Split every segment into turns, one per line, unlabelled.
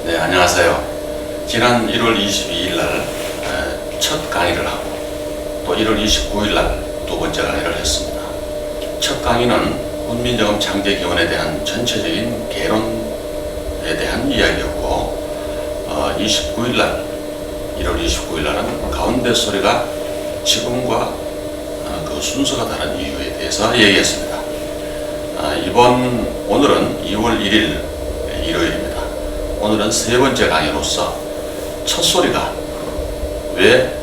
네, 안녕하세요. 지난 1월 22일 날 첫 강의를 하고 또 1월 29일 날 두 번째 강의를 했습니다. 첫 강의는 훈민정음 창제기원에 대한 전체적인 개론에 대한 이야기였고 29일 날 1월 29일 날은 가운데 소리가 지금과 그 순서가 다른 이유에 대해서 얘기했습니다. 오늘은 2월 1일 일요일입니다. 오늘은 세 번째 강의로서 첫 소리가 왜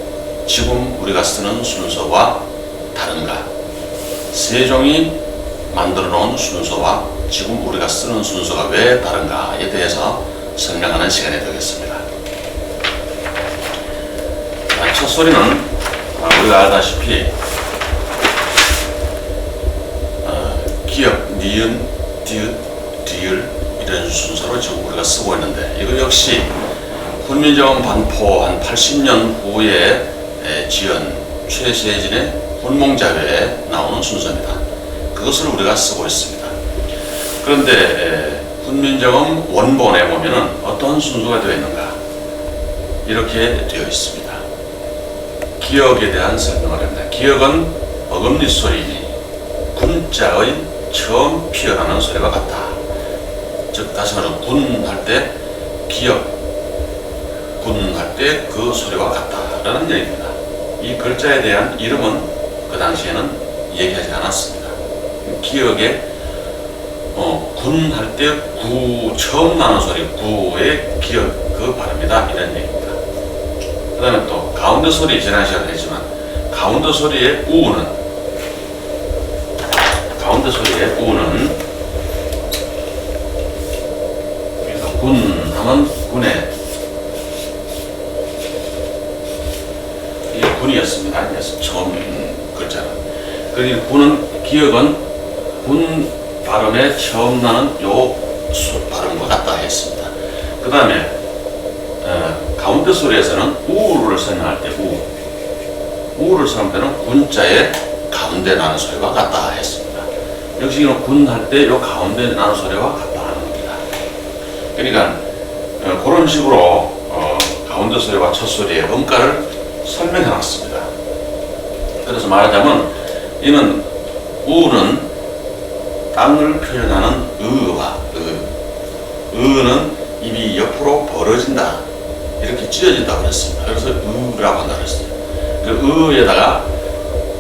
지금 우리가 쓰는 순서와 다른가, 세종이 만들어 놓은 순서와 지금 우리가 쓰는 순서가 왜 다른가에 대해서 설명하는 시간이 되겠습니다. 첫 소리는 우리가 알다시피 기역, 니은, 디귿, 디을 이런 순서로 지금 우리가 쓰고 있는데, 이거 역시 훈민정음 반포 한 80년 후에 지은 최세진의 훈몽자회에 나오는 순서입니다. 그것을 우리가 쓰고 있습니다. 그런데 훈민정음 원본에 보면은 어떤 순서가 되어 있는가, 이렇게 되어 있습니다. 기역에 대한 설명을 합니다. 기역은 어금니 소리니 군자의 처음 피어나는 소리와 같다. 즉 다시 말해서 군 할 때 기역, 군 할 때 그 소리와 같다라는 얘기입니다. 이 글자에 대한 이름은 그 당시에는 얘기하지 않았습니다. 기역에 군 할 때 구 처음 나는 소리, 구의 기역 그 발음이다, 이런 얘기입니다. 그 다음에 또 가운데 소리, 지난 시간에 했지만 가운데 소리의 우는 군 하면 군의 이게 군이었습니다. 처음 글자는. 그러니까 군은, 기역은 군 발음에 처음 나는 요 발음과 같다 했습니다. 그 다음에 가운데 소리에서는 우를 설명할 때 우를 설명할 때는 군자의 가운데 나는 소리와 같다 했습니다. 역시 이건 군 할 때 요 가운데 나는 소리와 같다 하는 겁니다. 그러니까 그런 식으로 가운데 소리와 첫 소리의 음가를 설명해 놨습니다. 그래서 말하자면 이는 우는 땅을 표현하는 의와 의는 입이 옆으로 벌어진다, 이렇게 찢어진다고 그랬습니다. 그래서 의라고 한다고 그랬어요. 그 의에다가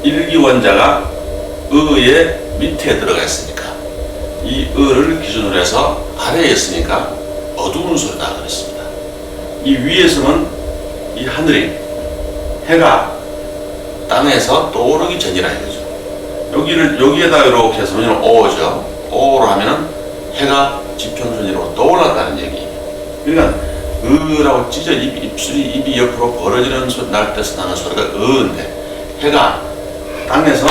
일기원자가 의의 밑에 들어가 있으니까 이 의를 기준으로 해서 아래에 있으니까 어두운 소리다 그랬습니다. 이 위에서는 이 하늘이, 해가 땅에서 떠오르기 전이라 이거죠. 여기에다 이렇게 해서 오죠. 오로 하면은 해가 지평선으로 떠올랐다는 얘기예요. 그러니까 으라고 찢어 입이 옆으로 벌어지는 소리 날 때서 나는 소리가 으인데, 해가 땅에서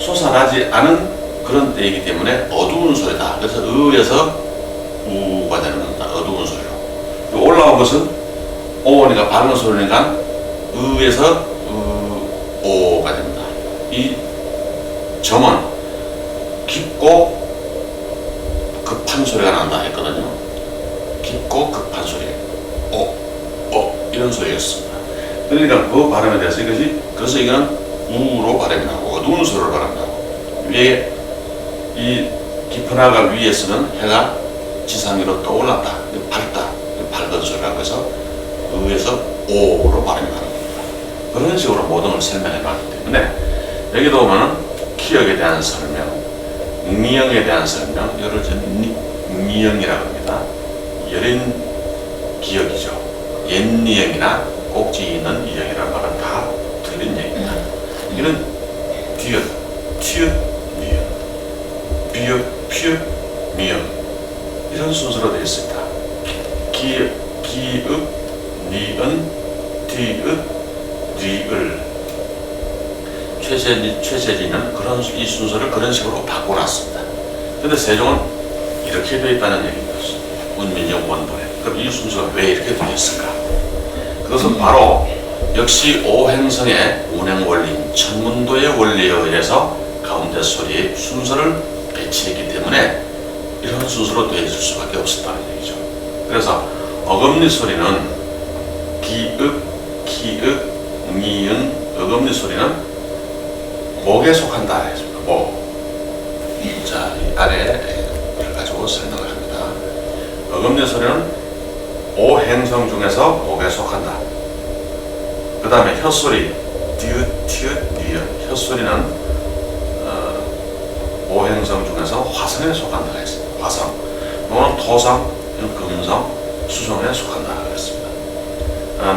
솟아나지 않은 그런 때이기 때문에 어두운 소리다. 그래서 으에서 우가 되는 겁니다. 어두운 소리로. 올라온 것은 오니까 밝은 소리니까 으에서 오가 됩니다. 이 점은 깊고 급한 소리가 난다 했거든요. 깊고 급한 소리, 이런 소리였습니다. 그러니까 그 발음에 대해서 그래서 이거는 우로 발음이 나고 어두운 소리로 발음이 나고, 위에 이 깊은 하가 위에서는 해가 지상 위로 떠올랐다, 밝다, 밝은 소리라고 해서 의에서 오로 발음이 나는 겁니다. 그런 식으로 모든 걸 설명해 놨기 때문에 여기도 보면은 기역에 대한 설명, 니영에 대한 설명, 이걸 니영이라고 합니다. 여린 기역이죠. 옛 니영이나 꼭지 있는 니영이라는 말은 다 틀린 얘기입니다. 이런 디귿, 티읕, 니은, 비읍, 피읕, 미음, 이런 순서로 되어 있습니다. 기읍, 니은, 디귿, 리을. 최세진은 이 순서를 그런 식으로 바꿔놨습니다. 근데 세종은 이렇게 되어 있다는 얘기입니다. 훈민정음 원본에. 그럼 이 순서가 왜 이렇게 되어 있을까? 그것은 바로 역시 오행성의 운행원리인 천문도의 원리에 의해서 가운데 소리의 순서를 배치했기 때문에 이런 순서로 되어 있을 수밖에 없었다는 얘기죠. 그래서 어금니 소리는 기읍, 키읍, 니은, 어금니 소리는 목에 속한다 했습니다. 목. 자, 이 아래를 가지고 설명을 합니다. 어금니 소리는 오행성 중에서 목에 속한다. 그 다음에 혀소리, 디귿, 티읕, 니은. 혀소리는 오행성 중에서 화성에 속한다 했습니다. 화성. 이거는 토성, 금성, 수성에 속한다 그랬습니다.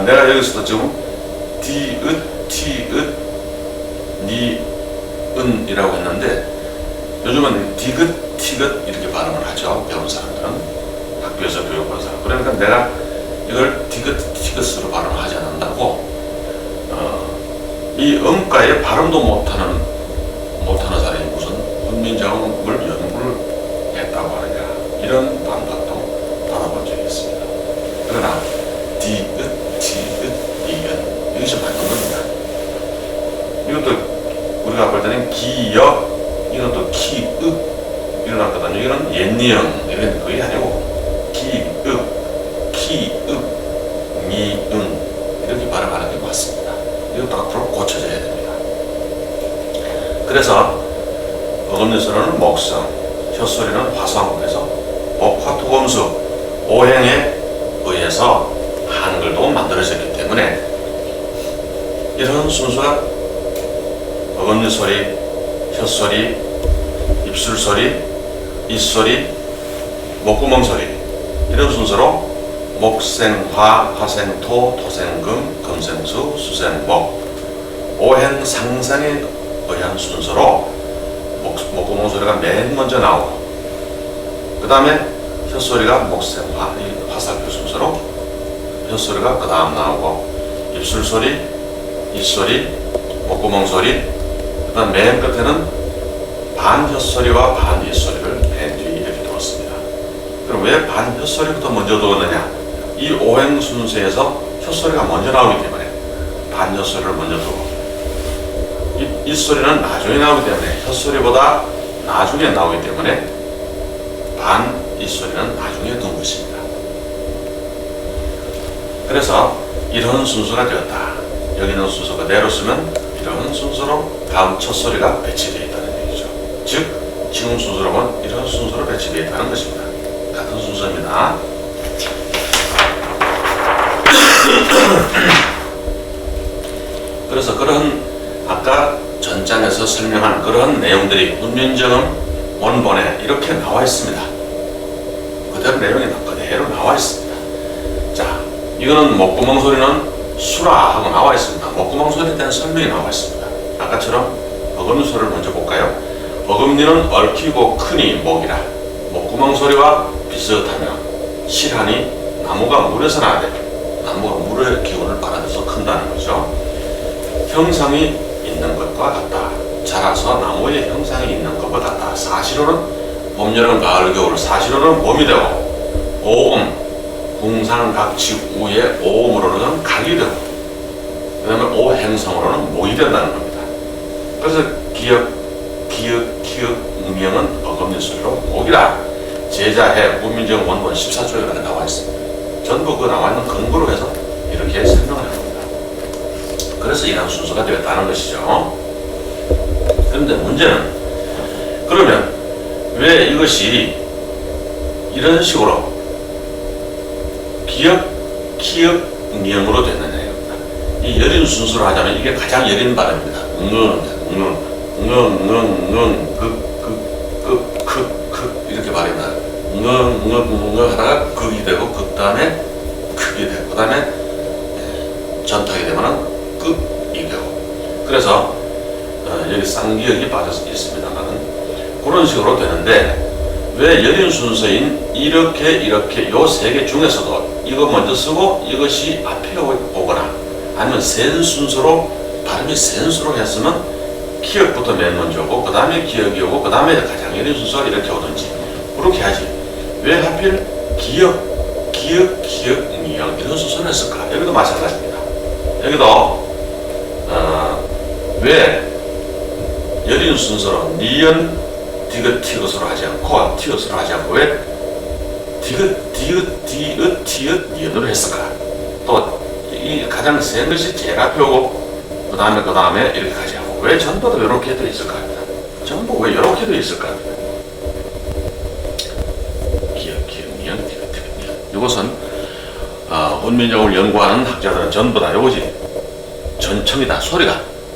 내가 여기서도 지금 디귿, 티읕, 니은이라고 했는데 요즘은 디귿, 티귿 이렇게 발음을 하죠. 배운 사람들은 학교에서 교육받은 사람. 그러니까 내가 이걸 디귿, 티귿으로 발음을 하지 않는다고 이 음가에 발음도 못하는 사람이 무슨 훈민정음을 연구를 했다고 하느냐 이런 반박도 받아본 적이 있습니다. 그러나 디귿, 티귿, 니은 이것이 맞는 겁니다. 이것도 우리가 볼 때는 기역, 이것도 키읍 일어났거든요. 이건 옛니은 이런 그게 아니고 기읍, 키읍, 니은 이렇게 발음하는 게 맞습니다. 이것도 앞으로 고쳐져야 됩니다. 그래서 어금니 소리는 목성, 혀소리는 화성. 그래서 목화토금수 오행에 의해서 한글도 만들어졌기 때문에 이런 순서가 어금니 소리, 혀소리, 입술 소리, 입소리, 목구멍 소리 이런 순서로 목생화, 화생토, 토생금, 금생수, 수생목 오행 상상에 의한 순서로 목구멍 소리가 맨 먼저 나오고 그 다음에 혀소리가 목생화, 이 화살표 순서로 혀소리가 그 다음 나오고 입술 소리, 입소리, 목구멍 소리 그 다음 맨 끝에는 반혀소리와 반입소리를 맨 뒤에 이렇게 두었습니다. 그럼 왜 반혀소리부터 먼저 두었느냐? 이 오행 순서에서 혀소리가 먼저 나오기 때문에 반혀소리를 먼저 두고 입소리는 나중에 나오기 때문에 혀소리보다 나중에 나오기 때문에 반입소리는 나중에 둔 것입니다. 그래서 이런 순서가 되었다. 여기 있는 순서 그대로 쓰면 이런 순서로 다음 첫 소리가 배치되어 있다는 얘기죠. 즉 지금 순서로 보면 이런 순서로 배치되어 있다는 것입니다. 같은 순서입니다. 그래서 그런 아까 전장에서 설명한 그런 내용들이 훈민정음 원본에 이렇게 나와 있습니다. 그대로 내용이 그대로 나와 있습니다. 자, 이거는 목구멍 소리는 수라 하고 나와 있습니다. 목구멍 소리에 대한 설명이 나와 있습니다. 아까처럼 어금니 소리를 먼저 볼까요? 어금니는 얽히고 크니 목이라 목구멍 소리와 비슷하며 실하니 나무가 물에서 나되 나무가 물의 기운을 받아들여서 큰다는 거죠. 형상이 있는 것과 같다. 자라서 나무의 형상이 있는 것과 같다. 사시로는 봄, 여름, 가을, 겨울 사시로는 봄이 되고 오음, 궁상, 각지, 우에 오음으로는 각이 되고 그 다음에 오행성으로는 목이 된다는 겁니다. 그래서 기역, 기역, 키역, 음명은 어금니 소리로 목이라 제자해 훈민정음 원본 14조에 나와 있습니다. 전부 그 나와 있는 근거로 해서 이렇게 설명을 합니다. 그래서 이런 순서가 되었다는 것이죠. 그런데 문제는 그러면 왜 이것이 이런 식으로 기역, 키역, 미음으로 됐느냐 이겁니다. 이 여린 순서로 하자면 이게 가장 여린 발음입니다. 이렇게 발음입니다. 하다가 극이 되고 그 다음에 크게 되고 그 다음에 전탁이 되면은 극이 되고 그래서 여기 쌍기역이 빠져 있습니다만은 그런 식으로 되는데 왜 여린 순서인 이렇게 요 세 개 중에서도 이거 먼저 쓰고 이것이 앞에 오거나 아니면 센 순서로 발음이 센 순서로 했으면 기역부터 맨 먼저 오고 그 다음에 기역이 오고 그 다음에 가장 여린 순서가 이렇게 오든지 그렇게 하지 왜 하필 기역, 미역 이런 순서를 했을까? 여기도 마찬가지입니다. 여기도 왜 여린 순서로 니은, 디귿 티귿으로 하지 않고 티귿으로 하지 않고 왜 디귿 디귿 디귿 티귿 니은으로 했을까? 또 이 가장 센 것이 제일 앞에 오고 그 다음에 이렇게 가지 않고 왜 전부 다 이렇게 돼 있을까 합니다. 전부 왜 이렇게 돼 있을까 합니다. 기억 니은 디귿 티귿 니은. 이것은 훈민정음을 연구하는 학자들은 전부 다 이것이 전청이다.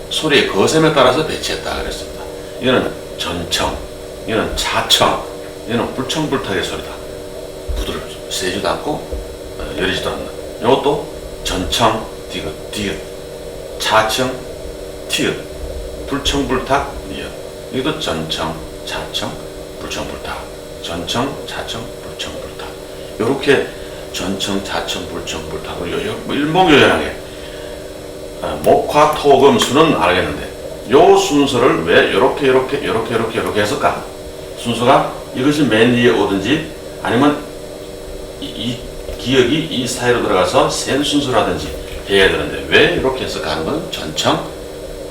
소리의 거셈에 따라서 배치했다 그랬습니다. 이거는 전청, 이거는 차청, 이거는 불청불탁의 소리다. 부드럽 세지도 않고 여리지도 않는. 이것도 전청, 디귿, 차청, 티귿, 불청불탁, 니은. 이것도 전청, 차청, 불청불탁, 전청, 차청, 불청불탁. 이렇게 전청, 차청, 불청불탁을 일목요연하게 목화, 토, 금, 수는 알겠는데 요 순서를 왜 이렇게 했을까? 순서가 이것이 맨 위에 오든지 아니면 이 기억이 이 사이로 들어가서 센 순서라든지 해야 되는데 왜 이렇게 했을까 하는 건 전청,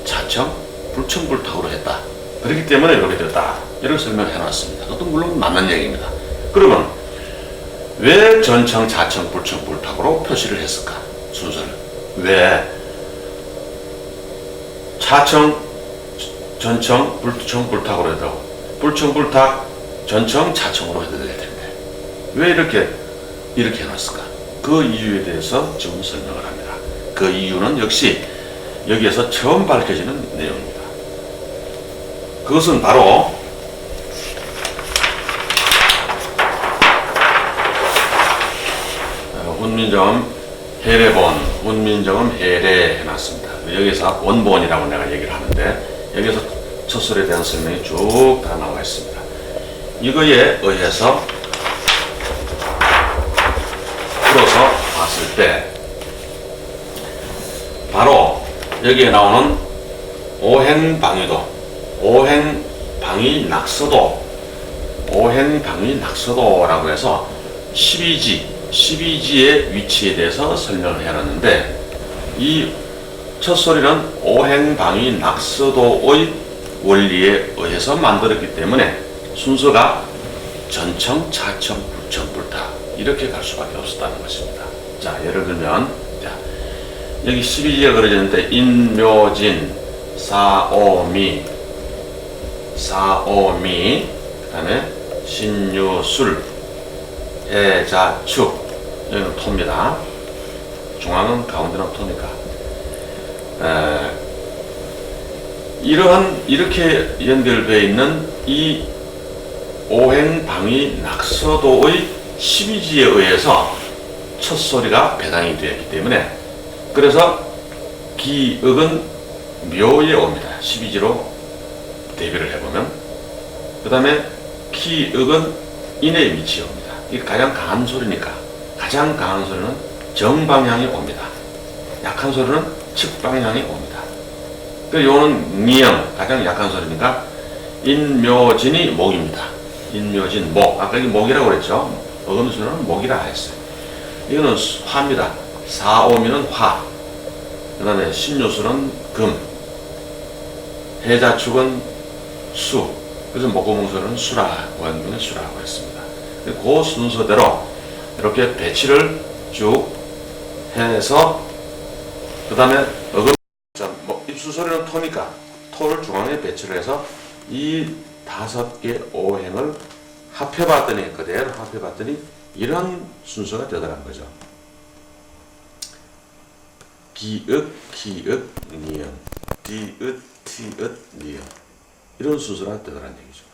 차청, 불청불탁으로 했다. 그렇기 때문에 이렇게 됐다. 이렇게 설명해 놨습니다. 그것도 물론 맞는 얘기입니다. 그러면 왜 전청, 차청, 불청불탁으로 표시를 했을까? 순서를. 왜 차청, 전청, 불청불탁으로 해도 불청불탁, 전청, 차청으로 해도 될 텐데 왜 이렇게 해놨을까? 그 이유에 대해서 지금 설명을 합니다. 그 이유는 역시 여기에서 처음 밝혀지는 내용입니다. 그것은 바로 훈민정음 해례본, 훈민정음 해례 해놨습니다. 여기서 원본이라고 내가 얘기를 하는데 여기서 첫 소리에 대한 설명이 쭉 다 나와 있습니다. 이거에 의해서 풀어서 봤을 때 바로 여기에 나오는 오행방위도, 오행방위 낙서도라고 해서 12지의 위치에 대해서 설명을 해놨는데 이 첫 소리는 오행방위 낙서도의 원리에 의해서 만들었기 때문에 순서가 전청, 차청, 불청불탁 이렇게 갈 수밖에 없었다는 것입니다. 자, 예를 들면 여기 12지가 그려졌는데 인묘진, 사오미, 그 다음에 신유술, 해자축, 여기는 토입니다. 중앙은 가운데는 토니까 이렇게 연결되어 있는 이 오행방위 낙서도의 12지에 의해서 첫 소리가 배당이 되었기 때문에 그래서 기역은 묘에 옵니다. 12지로 대비를 해보면 그 다음에 기역은 인의 위치에 옵니다. 이게 가장 강한 소리니까 가장 강한 소리는 정방향이 옵니다. 약한 소리는 측방향이 옵니다. 그리고 요는 니영 가장 약한 소리니까 인묘진이 목입니다. 인묘진 목. 아까 이게 목이라고 그랬죠. 어금수는 목이라 했어요. 이거는 화입니다. 사오미는 화. 그 다음에 신유술은 금. 해자축은 수. 그래서 목고몽소는 수라. 원군의 수라고 했습니다. 그 순서대로 이렇게 배치를 쭉 해서 그 다음에 입술 소리는 토니까 토를 중앙에 배치를 해서 이 5개 오행을 합해봤더니 그대로 합해봤더니 이런 순서가 되더란 거죠. 기읍, 니은, 디읍, 티읍, 니은 이런 순서가 되더란 얘기죠.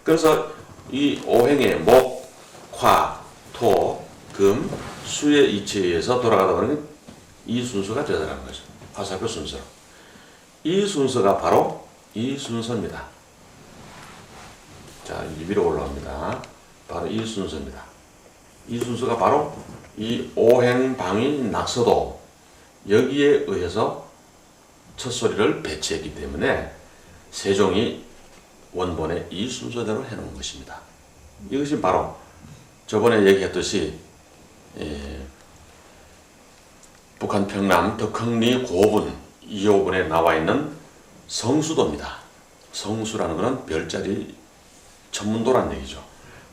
그래서 이 오행의 목, 화, 토, 금, 수의 이치에 의해서 돌아가다 보니 이 순서가 되더라는 거죠. 화살표 순서. 이 순서가 바로 이 순서입니다. 자, 위로 올라옵니다. 바로 이 순서입니다. 이 순서가 바로 이 오행방위 낙서도 여기에 의해서 첫 소리를 배치했기 때문에 세종이 원본에 이 순서대로 해놓은 것입니다. 이것이 바로 저번에 얘기했듯이 북한 평남 덕흥리 고분 2호분에 나와 있는 성수도입니다. 성수라는 것은 별자리 천문도란 얘기죠.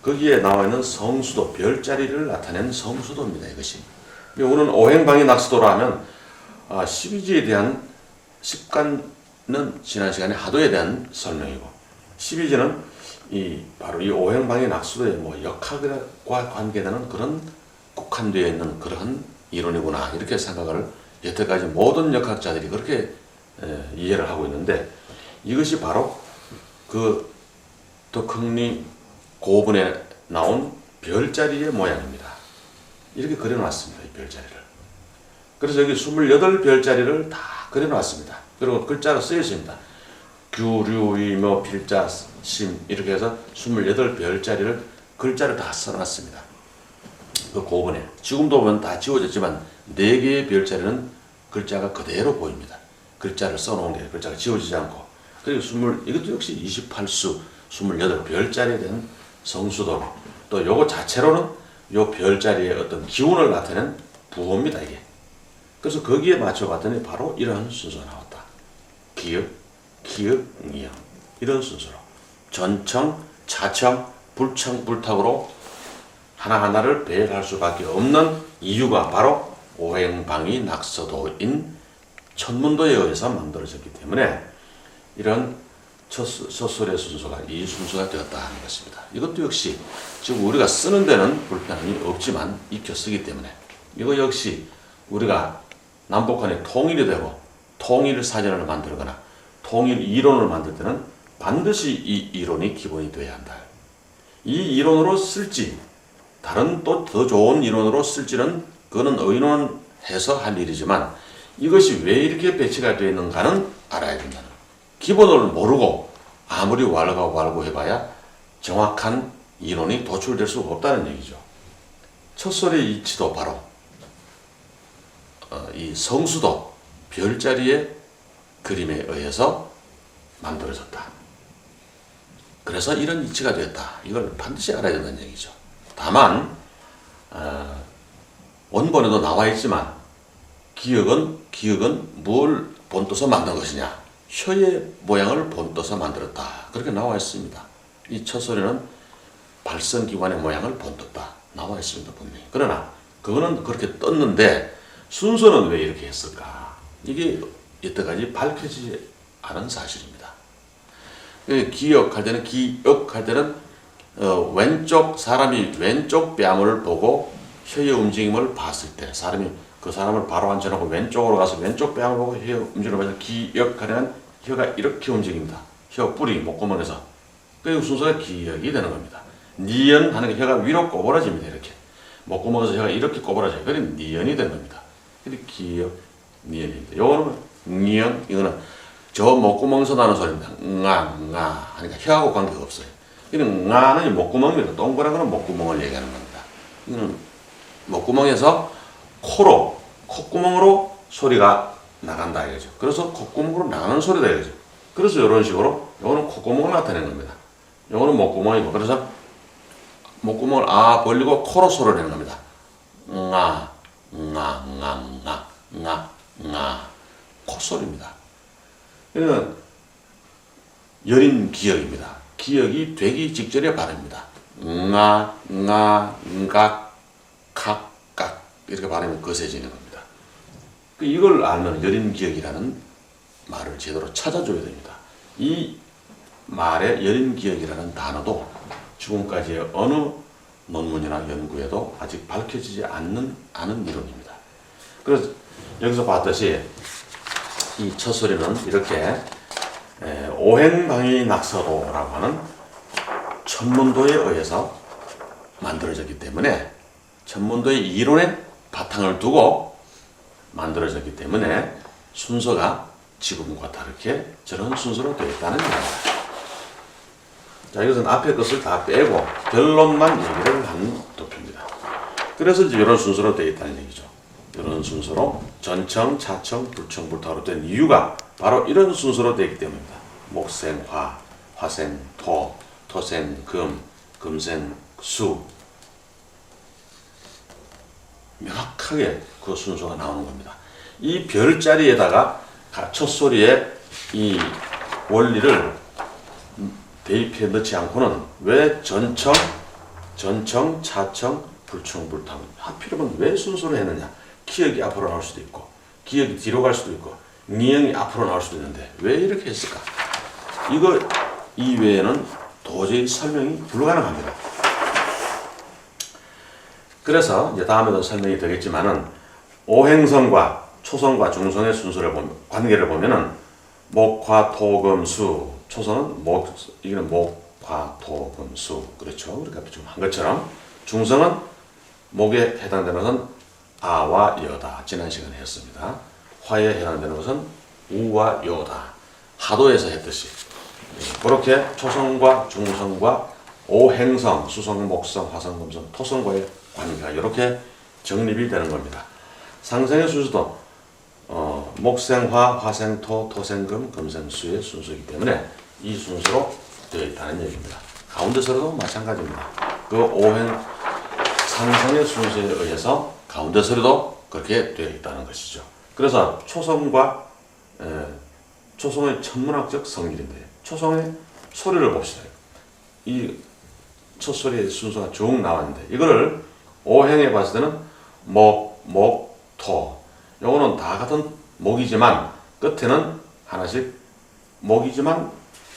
거기에 나와 있는 성수도, 별자리를 나타낸 성수도입니다. 이것이. 오늘은 오행방위 낙서도라 하면 12지에 대한 습관은 지난 시간에 하도에 대한 설명이고, 12지는 바로 이 오행방위 낙서도의 뭐 역학과 관계되는 그런 국한되어 있는 그러한 이론이구나, 이렇게 생각을 여태까지 모든 역학자들이 그렇게 이해를 하고 있는데, 이것이 바로 그 덕흥리 고분에 나온 별자리의 모양입니다. 이렇게 그려놨습니다. 이 별자리를. 그래서 여기 28별자리를 다 그려놨습니다. 그리고 글자로 쓰여 있습니다. 규, 류, 위, 묘, 필자, 심, 이렇게 해서 28별자리를 글자를 다 써놨습니다. 그 고분에. 지금도 보면 다 지워졌지만 4개의 별자리는 글자가 그대로 보입니다. 글자를 써놓은 게 글자가 지워지지 않고. 그리고 이것도 역시 28수 28별자리에 대한 성수도, 또 요거 자체로는 요 별자리의 어떤 기운을 나타낸 부호입니다. 이게. 그래서 거기에 맞춰봤더니 바로 이러한 순서가 나왔다. 기역, 기역, 이역, 이런 순서로 전청, 차청, 불청, 불탁으로 하나하나를 배열할 수밖에 없는 이유가 바로 오행방위 낙서도인 천문도에 의해서 만들어졌기 때문에 이런 첫술의 순서가 이 순서가 되었다 하는 것입니다. 이것도 역시 지금 우리가 쓰는 데는 불편함이 없지만 익혀 쓰기 때문에 이거 역시 우리가 남북한이 통일이 되고 통일 사전을 만들거나 통일 이론을 만들 때는 반드시 이 이론이 기본이 되어야 한다. 이 이론으로 쓸지 다른 또 더 좋은 이론으로 쓸지는 그거는 의논해서 할 일이지만, 이것이 왜 이렇게 배치가 되어 있는가는 알아야 된다는, 기본을 모르고 아무리 왈가왈부 해봐야 정확한 이론이 도출될 수가 없다는 얘기죠. 첫소리의 이치도 바로 이 성수도 별자리의 그림에 의해서 만들어졌다. 그래서 이런 이치가 되었다. 이걸 반드시 알아야 된다는 얘기죠. 다만 원본에도 나와 있지만 기역은 뭘 본떠서 만든 것이냐, 혀의 모양을 본떠서 만들었다, 그렇게 나와 있습니다. 이 첫소리는 발성기관의 모양을 본떴다 나와 있습니다. 분명히. 그러나 그거는 그렇게 떴는데 순서는 왜 이렇게 했을까, 이게 여태까지 밝혀지지 않은 사실입니다. 기역할 때는 사람이 왼쪽 뺨을 보고 혀의 움직임을 봤을 때, 그 사람을 바로 앉혀놓고 왼쪽으로 가서 왼쪽 뺨을 보고 혀의 움직임을 봐서 기역하려면 혀가 이렇게 움직입니다. 혀 뿌리 목구멍에서. 그 순서가 기역이 되는 겁니다. 니연 하는 게 혀가 위로 꼬부라집니다. 이렇게 목구멍에서 혀가 이렇게 꼬부라져요. 그래 니연이 되는 겁니다. 그래 기역, 니연입니다. 요거는 니연, 이거는 저 목구멍에서 나는 소리입니다. 응아 하니까 혀하고 관계가 없어요. 이는 응아는 목구멍입니다. 동그란 거는 목구멍을 얘기하는 겁니다. 이거는 목구멍에서 콧구멍으로 소리가 나간다 이거죠. 그래서 콧구멍으로 나가는 소리다 이거죠. 그래서 이런 식으로 요거는 콧구멍을 나타내는 겁니다. 요거는 목구멍이고, 그래서 목구멍을 벌리고 코로 소리를 내는 겁니다. 콧소리입니다. 이건 여린 기역입니다. 기역이 되기 직전의 발음입니다. 각 이렇게 발음이 거세지는 겁니다. 이걸 알면 여린 기역이라는 말을 제대로 찾아줘야 됩니다. 이 말의 여린 기역이라는 단어도 지금까지의 어느 논문이나 연구에도 아직 밝혀지지 않은 이론입니다. 그래서 여기서 봤듯이 이 첫소리는 이렇게 오행방위 낙서도라고 하는 천문도에 의해서 만들어졌기 때문에, 천문도의 이론에 바탕을 두고 만들어졌기 때문에 순서가 지금과 다르게 저런 순서로 되어 있다는 얘기입니다. 자, 이것은 앞에 것을 다 빼고 결론만 얘기를 한 도표입니다. 그래서 이제 이런 순서로 되어 있다는 얘기죠. 이런 순서로 전청, 차청, 불청, 불타로 된 이유가 바로 이런 순서로 되기 때문입니다. 목생 화, 화생 토, 토생 금, 금생 수. 명확하게 그 순서가 나오는 겁니다. 이 별자리에다가 첫소리의 이 원리를 대입해 넣지 않고는 왜 전청, 차청, 불청, 불탕 하필이면 왜 순서로 했느냐. 기역이 앞으로 나올 수도 있고 기역이 뒤로 갈 수도 있고 니형이 앞으로 나올 수도 있는데 왜 이렇게 했을까? 이거 이외에는 도저히 설명이 불가능합니다. 그래서 이제 다음에도 설명이 되겠지만은 오행성과 초성과 중성의 순서를 관계를 보면은 목화 토금수 초성은 이거는 목화 토금수 그렇죠. 우리가 좀 한 것처럼 중성은 목에 해당되는 것은 아와 여다 지난 시간에 했습니다. 화에 해당되는 것은 우와 요다 하도에서 했듯이 그렇게 초성과 중성과 오행성 수성 목성 화성 금성 토성과의 관계가 이렇게 정립이 되는 겁니다. 상생의 순서도 목생화, 화생토, 토생금, 금생수의 순서이기 때문에 이 순서로 되어 있다는 얘기입니다. 가운데서도 마찬가지입니다. 그 오행 상생의 순서에 의해서 가운데서도 그렇게 되어 있다는 것이죠. 그래서 초성과 초성의 천문학적 성질인데 초성의 소리를 봅시다. 이 첫 소리의 순서가 쭉 나왔는데 이거를 오행에 봤을 때는 목, 토 요거는 다 같은 목이지만 끝에는 하나씩 목이지만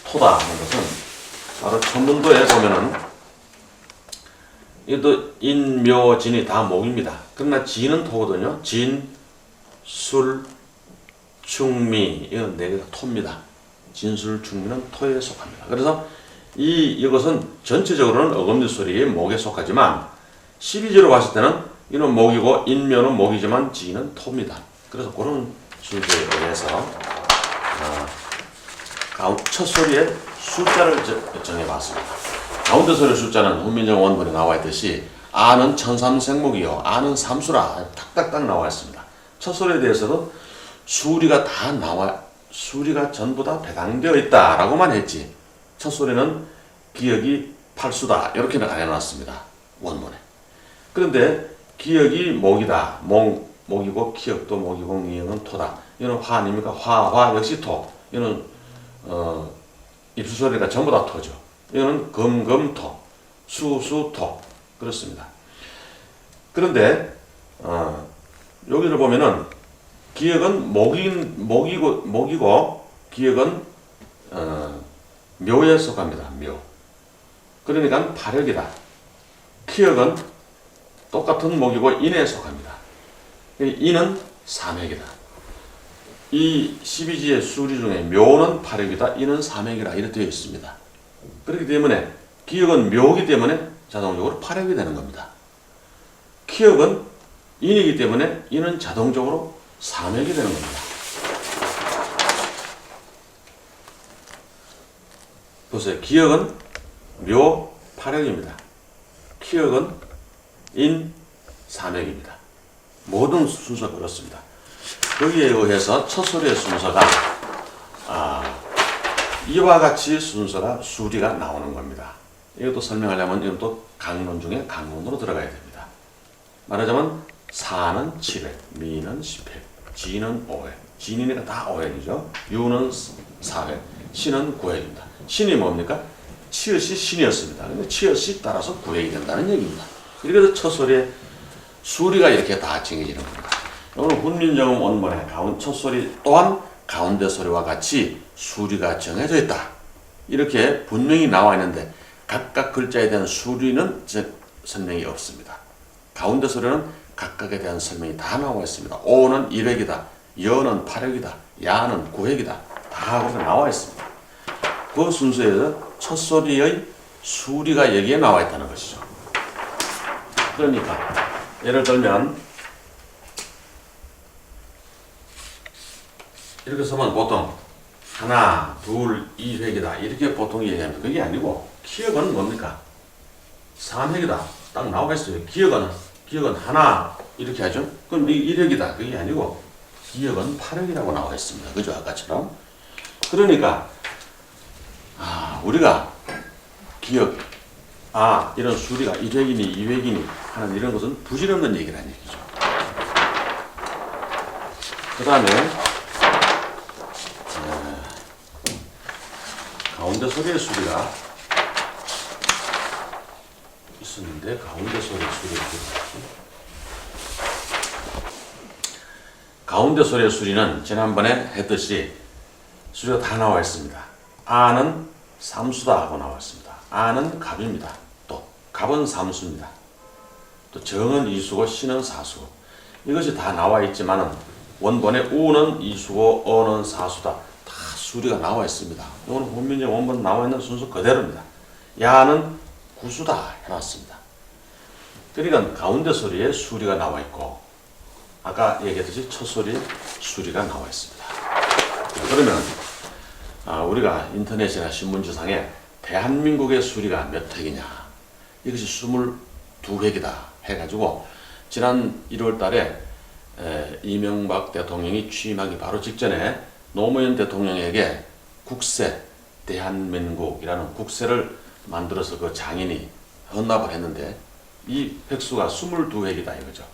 토다 하는 것은 바로 천문도에 보면은 이것도 인, 묘, 진이 다 목입니다. 그러나 진은 토거든요. 진, 술, 충미 이건 네 개가 토입니다. 진술, 충미는 토에 속합니다. 그래서 이것은 전체적으로는 어금니 소리의 목에 속하지만 12지로 봤을 때는 이는 목이고 인묘는 목이지만 지는 토입니다. 그래서 그런 순서에 의해서 첫 소리의 숫자를 정해봤습니다. 가운데 소리의 숫자는 훈민정 원본에 나와 있듯이 아는 천삼생목이요 아는 삼수라 탁탁탁 나와 있습니다. 첫 소리에 대해서도 수리가 전부 다 배당되어 있다라고만 했지 첫 소리는 기역이 팔수다 이렇게는 안 해놨습니다. 원문에. 그런데 기역이 목이다. 목이고 기역도 목이고 미역은 토다. 이는 화 아닙니까? 화 역시 토. 이는 입술 소리가 전부 다 토죠. 이거는 금토, 수토 그렇습니다. 그런데 여기를 보면은 기역은 목이고 기역은 묘에 속합니다. 묘. 그러니까 파력이다. 기역은 똑같은 목이고 인에 속합니다. 인은 삼획이다. 이 12지의 수리 중에 묘는 파력이다. 인은 삼획이라 이렇게 되어 있습니다. 그렇기 때문에 기역은 묘이기 때문에 자동적으로 파력이 되는 겁니다. 기역은 인이기 때문에 인은 자동적으로 삼획이 되는 겁니다. 보세요. 기역은 묘, 파력입니다. 기역은 인, 삼획입니다. 모든 순서가 그렇습니다. 여기에 의해서 첫 소리의 순서가 이와 같이 순서가 수리가 나오는 겁니다. 이것도 설명하려면 이것도 강론 중에 강론으로 들어가야 됩니다. 말하자면 사는 7획, 미는 10획, 지는 5획, 진이니까 다 5획이죠. 유는 4획, 신은 9획입니다. 신이 뭡니까? 치읓이 신이었습니다. 근데 치읓이 따라서 9획이 된다는 얘기입니다. 이래서 첫 소리에 수리가 이렇게 다 정해지는 겁니다. 오늘 훈민정음 원본의 첫 소리 또한 가운데 소리와 같이 수리가 정해져 있다. 이렇게 분명히 나와 있는데 각각 글자에 대한 수리는 설명이 없습니다. 가운데 소리는 각각에 대한 설명이 다 나와 있습니다. 오는 1획이다. 여는 8획이다. 야는 9획이다. 다 그렇게 나와 있습니다. 그 순서에서 첫 소리의 수리가 여기에 나와 있다는 것이죠. 그러니까 예를 들면 이렇게 쓰면 보통 하나, 둘, 2획이다 이렇게 보통 얘기합니다. 그게 아니고 기역은 뭡니까? 3획이다 딱 나와 있어요. 기역은 하나 이렇게 하죠. 그럼 이 1획이다 그게 아니고 기역은 8획이라고 나와 있습니다. 그죠? 아까처럼. 그러니까 우리가 기역 이런 수리가 1획이니 2획이니 하는 이런 것은 부질없는 얘기라는 얘기죠. 그 다음에 가운데 소리의 수리가 있었는데 가운데 소리의 수리가 어디 가운데 소리의 수리는 지난번에 했듯이 수리가 다 나와 있습니다. 아는 삼수다 하고 나왔습니다. 아는 갑입니다. 또 갑은 삼수입니다. 또 정은 이수고 신은 사수고 이것이 다 나와 있지만은 원본에 우는 이수고 어는 사수다 다 수리가 나와 있습니다. 이거는 훈민제 원본 나와 있는 순서 그대로입니다. 야는 구수다 해놨습니다. 그러니까 가운데 소리에 수리가 나와 있고 아까 얘기했듯이 첫 소리에 수리가 나와 있습니다. 그러면 우리가 인터넷이나 신문지상에 대한민국의 수리가 몇 획이냐 이것이 22획이다 해가지고 지난 1월 달에 이명박 대통령이 취임하기 바로 직전에 노무현 대통령에게 국세 대한민국이라는 국세를 만들어서 그 장인이 헌납을 했는데 이 획수가 22획이다 이거죠.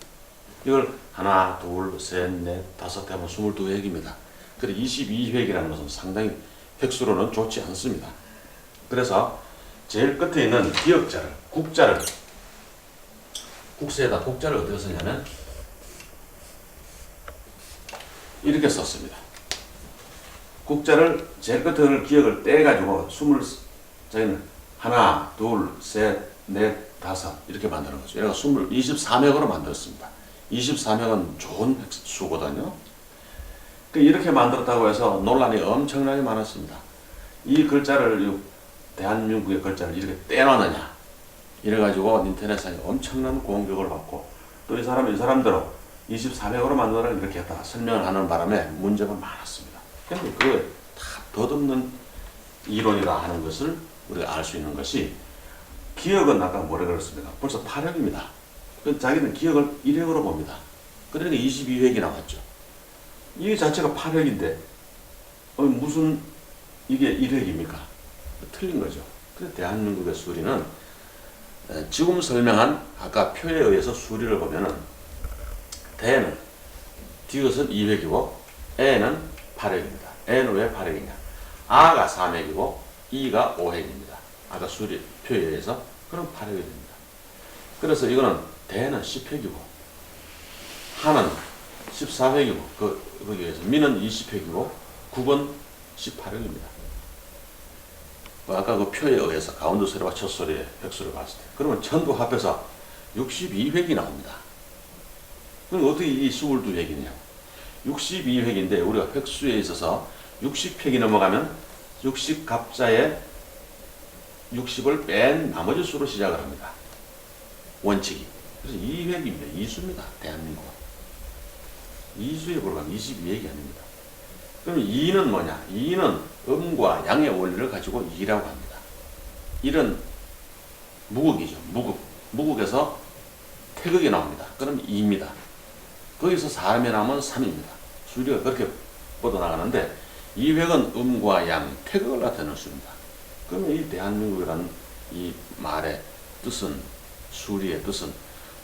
이걸 하나, 둘, 셋, 넷, 다섯 하면 22획입니다. 그래 22획이라는 것은 상당히 획수로는 좋지 않습니다. 그래서 제일 끝에 있는 기역자를, 국자를 국세에다 국자를 어떻게 쓰냐면 이렇게 썼습니다. 국자를 제일 끝에 기역을 떼가지고 저희는 하나, 둘, 셋, 넷, 다섯 이렇게 만드는 거죠. 얘가 23획으로 만들었습니다. 23획은 좋은 수거든요. 이렇게 만들었다고 해서 논란이 엄청나게 많았습니다. 이 글자를 대한민국의 글자를 이렇게 떼놨느냐 이래가지고 인터넷상에 엄청난 공격을 받고 또 이 사람대로 23획으로 만들어라 이렇게 했다 설명을 하는 바람에 문제가 많았습니다. 그런데 그게 다 덧없는 이론이라 하는 것을 우리가 알 수 있는 것이 기억은 아까 뭐라 그랬습니까? 벌써 8획입니다. 자기는 기억을 1획으로 봅니다. 그러니까 22획이 나왔죠. 이 자체가 8획인데 무슨 이게 1획입니까? 틀린 거죠. 그래서 대한민국의 수리는 지금 설명한 아까 표에 의해서 수리를 보면은 대는 디귿은 2획이고 에는 8획입니다. 에는 왜 8획이냐? 아가 3획이고 이가 5획입니다. 아까 수리 표에 의해서 그럼 8획이 됩니다. 그래서 이거는 대는 10획이고 하는 14획이고 거기에 의해서 미는 20획이고 국은 18획입니다. 아까 그 표에 의해서 가운데 소리와 첫 소리의 획수를 봤을 때 그러면 전부 합해서 62획이 나옵니다. 그럼 어떻게 이 22획이냐? 62획인데 우리가 획수에 있어서 60획이 넘어가면 60갑자에 60을 뺀 나머지 수로 시작을 합니다. 원칙이. 그래서 2획입니다. 2수입니다. 대한민국은. 2수에 불과한 22획이 아닙니다. 그럼 2는 뭐냐? 2는 음과 양의 원리를 가지고 2라고 합니다. 1은 무극이죠. 무극에서 태극이 나옵니다. 그럼 2입니다. 거기서 사람이 나오면 3입니다. 수리가 그렇게 뻗어나가는데 2획은 음과 양, 태극을 나타내는 수입니다. 그러면 이 대한민국이라는 이 말의 뜻은 수리의 뜻은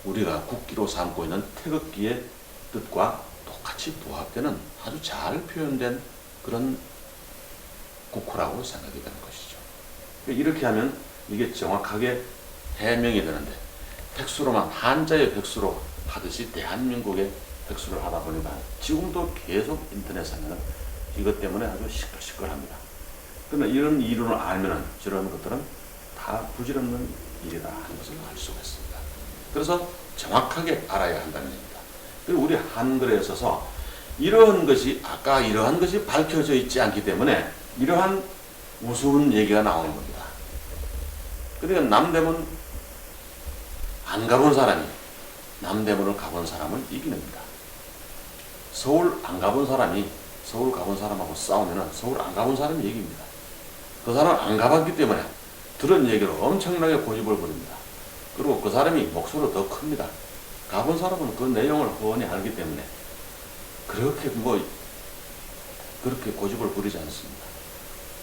우리가 국기로 삼고 있는 태극기의 뜻과 똑같이 부합되는 아주 잘 표현된 그런 국호라고 생각이 되는 것이죠. 이렇게 하면 이게 정확하게 해명이 되는데 획수로만 한자의 획수로 하듯이 대한민국의 획수를 하다 보니까 지금도 계속 인터넷상에는 이것 때문에 아주 시끌시끌합니다. 그러나 이런 이론을 알면은 저런 것들은 다 부질없는 일이다 하는 것을 알 수가 있습니다. 그래서 정확하게 알아야 한다는 얘기입니다. 그리고 우리 한글에 있어서 이러한 것이 아까 이러한 것이 밝혀져 있지 않기 때문에 이러한 우스운 얘기가 나오는 겁니다. 그러니까 남대문 안 가본 사람이 남대문을 가본 사람을 이기는입니다. 서울 안 가본 사람이 서울 가본 사람하고 싸우면 서울 안 가본 사람이 이깁니다. 그 사람은 안 가봤기 때문에 들은 얘기로 엄청나게 고집을 부립니다. 그리고 그 사람이 목소리가 더 큽니다. 가본 사람은 그 내용을 훤히 알기 때문에 그렇게 고집을 부리지 않습니다.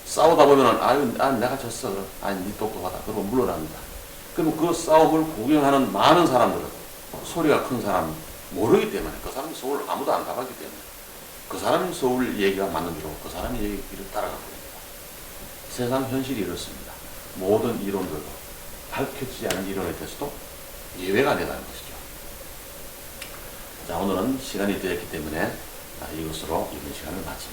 싸우다 보면은 내가 졌어. 니 똑똑하다. 그러고 물러납니다. 그럼 그 싸움을 구경하는 많은 사람들은 소리가 큰 사람 모르기 때문에 그 사람이 서울 아무도 안 가봤기 때문에 그 사람이 서울 얘기가 맞는 줄 알고 그 사람의 얘기를 따라가고 있습니다. 세상 현실이 이렇습니다. 모든 이론들도 밝혀지지 않은 이론에 대해서도 예외가 아니라는 것이죠. 자, 오늘은 시간이 되었기 때문에 이것으로 이번 시간을 마칩니다.